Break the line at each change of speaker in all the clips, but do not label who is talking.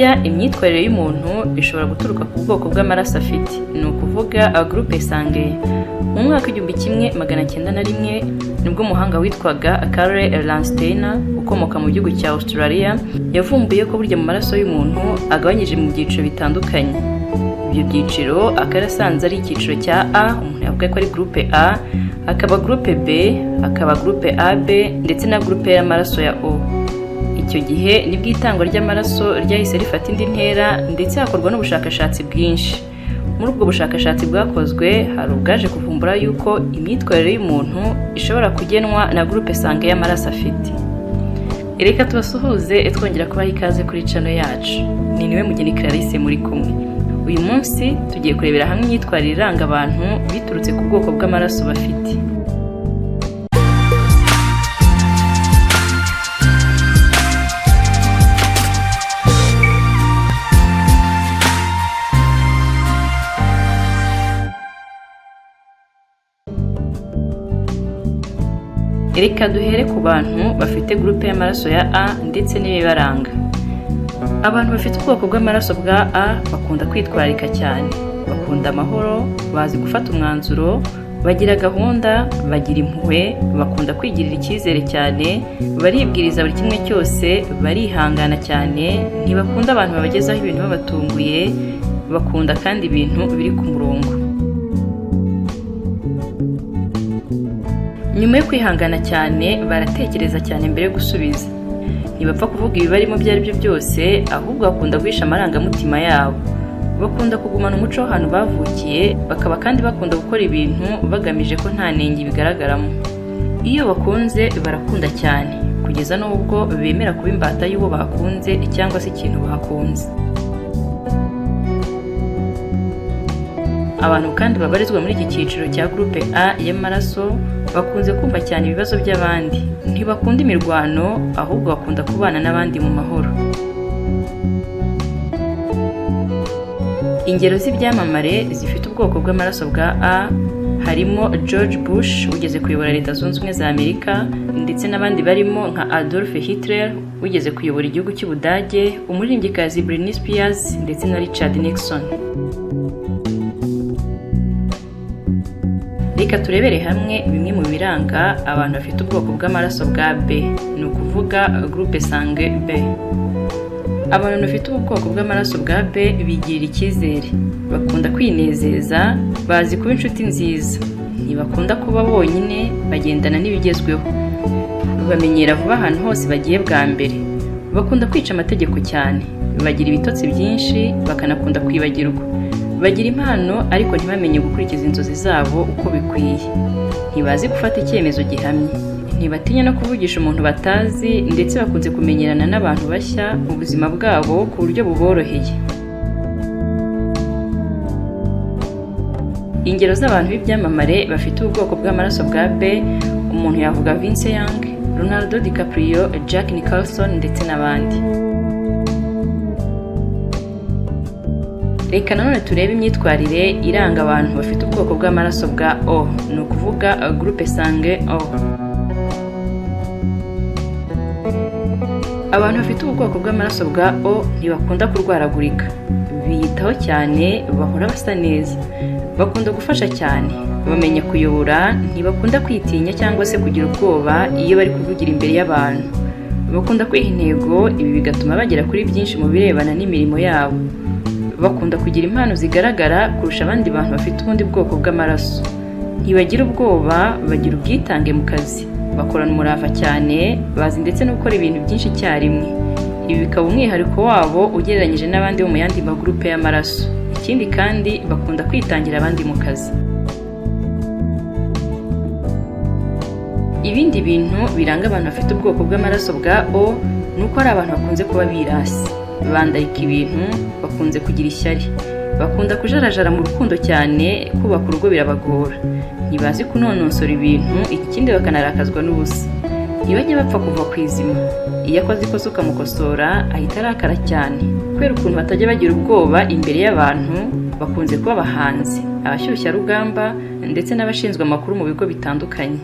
burya imyitwarire y'umuntu ishobora guturuka ku bwoko bw'amaraso afite, ni ukuvuga groupe sanguine. Mu mwaka 1901 nibwo umuhanga witwaga Karl Landsteiner ukomoka mu gihugu cya Australia yavumbuye ko burya mu maraso y'umuntu agabanyije mu byiciro bitandukanye. Ibyo byiciro akarasanze ari icyiciro cya A, umuntu yavuga ko ari groupe A, akaba groupe B, akaba groupe AB ndetse na groupe y'amaraso ya O. Icyo gihe nibwo itangwa ry'amaraso ryahise rifata indi ntera ndetse hakorwa n'ubushakashatsi bwinshi. Muri ubwo bushakashatsi bwakozwe hari ubwaje kuvumbura yuko imyitwarire y'umuntu ishobora kugenwa na groupe sanguine y'amaraso afite. Reka tubasuhuze twongera kubaha ikaze kuri channel yacu. Ni niwe Mugeni Clarisse muri kumwe. Uyu munsi tugiye kurebera hamwe imyitwarire iranga abantu biturutse ku bwoko bw'amaraso bafite. Reka duhere ku bantu bafite groupe y'amaraso ya A ndetse n'ibibaranga. Abantu bafite ubwoko bw'amaraso bwa A bakunda kwitwararika cyane, bakunda amahoro, bazi gufata umwanzuro, bagira gahunda, bagira impuhwe, bakunda kwigirira icyizere cyane, baribwiriza buri kimwe cyose, barihangana cyane, ntibakunda abantu babagezaho ibintu babatunguye, bakunda kandi ibintu biri ku murongo. Nyuma yo kwihangana cyane baratekereza cyane mbere yo gusubiza. Ntibapfa kuvuga ibibarimo ibyo ari byo byose, ahubwo bakunda guhisha amarangamutima yabo. Bakunda kugumana umuco w'ahantu bavukiye, bakaba kandi bakunda gukora ibintu bagamije ko nta nenge bigaragaramo. Iyo bakunze barakunda cyane, kugeza n'ubwo bemera kuba imbata y'uwo bakunze cyangwa se ikintu bakunze. Abantu kandi babarizwa muri iki cyiciro cya groupe A y'amaraso bakunze kumva cyane ibibazo by'abandi, ntibakunda imirwano ahubwo bakunda kubana n'abandi mu mahoro. Ingero z'ibyamamare zifite ubwoko bw'amaraso bwa A harimo George Bush ugeze kuyobora Leta Zunze Ubumwe za Amerika ndetse n'abandi barimo nka Adolf Hitler ugeze kuyobora igihugu cy'Ubudage, umuririmbyikazi Britney Spears ndetse na Richard Nixon. Reka turebere hamwe bimwe mu biranga abantu bafite ubwoko bw'amaraso bwa B, ni ukuvuga groupe sanguine B. Abantu bafite ubwoko bw'amaraso bwa B bigirira icyizere, bakunda kwinezeza, bazi kuba inshuti nziza, ntibakunda kuba bonyine, bagendana n'ibigezweho, bamenyera vuba ahantu hose bagiye bwa mbere, bakunda kwica amategeko cyane, bagira ibitotsi byinshi, bakanakunda kwibagirwa. Bagira impano ariko ntibamenye gukurikiza inzozi zabo uko bikwiye. Ntibazi gufata icyemezo gihamye, ntibatinya no kuvugisha umuntu batazi ndetse bakunze kumenyerana n'abantu bashya mu buzima bwabo ku buryo buboroheye. Ingero z'abantu b'ibyamamare bafite ubwoko bw'amaraso bwa B, umuntu yavuga Vince Young, Leonardo DiCaprio, Jack Nicholson ndetse n'abandi. Reka nanone turebe imyitwarire iranga abantu bafite ubwoko bw'amaraso bwa O, ni ukuvuga groupe sanguine O. Abantu bafite ubwoko bw'amaraso bwa O ntibakunda kurwaragurika, biyitaho cyane, bahora basa neza, bakunda gufasha cyane, bamenya kuyobora, ntibakunda kwitinya cyangwa se kugira ubwoba iyo bari kuvugira imbere y'abantu. Bakunda kwiha intego, ibi bigatuma bagera kuri byinshi mu birebana n'imirimo yabo. Bakunda kugira impano zigaragara kurusha abandi bantu bafite ubundi bwoko bw'amaraso. Ntibagira ubwoba, bagira ubwitange mu kazi, bakorana umurava cyane, bazi ndetse no gukora ibintu byinshi icyarimwe. Ibi bikaba umwihariko wabo ugereranyije n'abandi bo mu yandi magroupe y'amaraso. Ikindi kandi bakunda kwitangira abandi mu kazi. Ibindi bintu biranga abantu bafite ubwoko bw'amaraso bwa O ni uko ari abantu bakunze kuba birasi, bandarika ibintu, bakunze kugira ishyari, bakunda kujarajara mu rukundo cyane, kubaka urugo birabagora, ntibazi kunonosora ibintu, ikindi bakanarakazwa n'ubusa, ntibajye bapfa kuva ku izima, iyo akoze ikosa ukamukosora ahita arakara cyane, kubera ukuntu batajya bagira ubwoba imbere y'abantu. Bakunze kuba abahanzi, abashyushyarugamba ndetse n'abashinzwe amakuru mu bigo bitandukanye.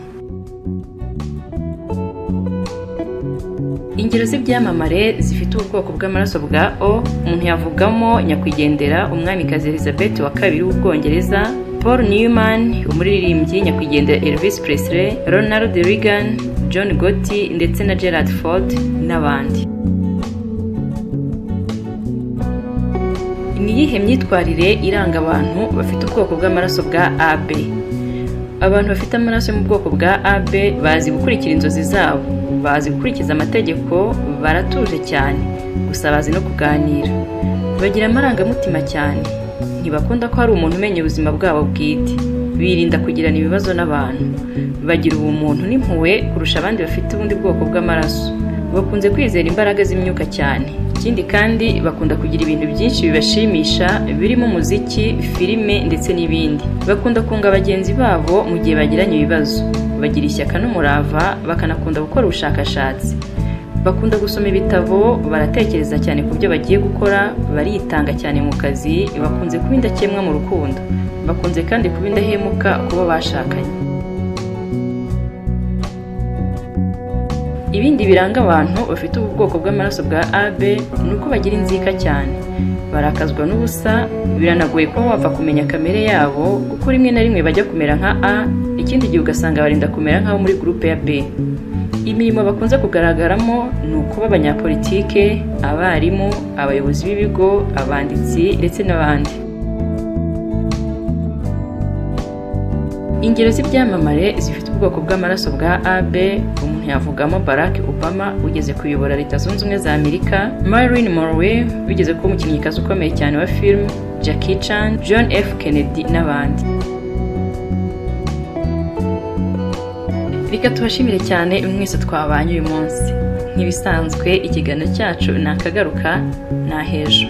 Ingero z'ibyamamare zifite ubwoko bw'amaraso bwa O, umuntu yavugamo nyakwigendera umwamikazi Elizabeth wa kabiri w'Ubwongereza, Paul Newman, umuririmbyi nyakwigendera Elvis Presley, Ronald Reagan, John Gotti ndetse na Gerald Ford n'abandi. Ni iyihe myitwarire iranga abantu bafite ubwoko bw'amaraso bwa AB? Abantu bafite amaraso yo mu bwoko bwa AB bazi gukurikira inzozi zabo, bazi gukurikiza amategeko, baratuje cyane, gusa bazi no kuganira. Bagira amarangamutima cyane, ntibakunda ko hari umuntu umenya ubuzima bwabo bwite, birinda kugirana ibibazo n'abantu, bagira ubumuntu n'impuhwe kurusha abandi bafite ubundi bwoko bw'amaraso. Bakunze kwizera imbaraga z'imyuka cyane. Ikindi kandi bakunda kugira ibintu byinshi bibashimisha birimo umuziki, filime ndetse n'ibindi. Bakunda kunga bagenzi babo mu gihe bagiranye ibibazo. Bagira ishyaka n'umurava, bakanakunda gukora ubushakashatsi. Bakunda gusoma ibitabo, baratekereza cyane ku byo bagiye gukora, baritanga cyane mu kazi, bakunze kuba indakemwa mu rukundo. Bakunze kandi kuba indahemuka kubo bashakanye. Ibindi biranga abantu bafite ubu bwoko bw'amaraso bwa AB ni uko bagira inzika cyane, barakazwa n'ubusa, biranagoye kuba wapfa kumenya kamere yabo kuko rimwe na rimwe bajya kumera nka A, ikindi gihe ugasanga barinda kumera nk'abo muri groupe ya B. Imirimo bakunze kugaragaramo ni ukuba abanyapolitike, abarimu, abayobozi b'ibigo, abanditsi ndetse n'abandi. Ingero z'ibyamamare zifite ubwoko bw'amaraso bwa AB, umuntu yavugamo Barack Obama ugeze kuyobora Leta Zunze Ubumwe za Amerika, Marilyn Monroe wigeze kuba umukinnyikazi ukomeye cyane wa film, Jackie Chan, John F. Kennedy n'abandi. Reka tubashimire cyane mwese twabanye uyu munsi. Nk'ibisanzwe ikiganiro cyacu nakagaruka nahejo.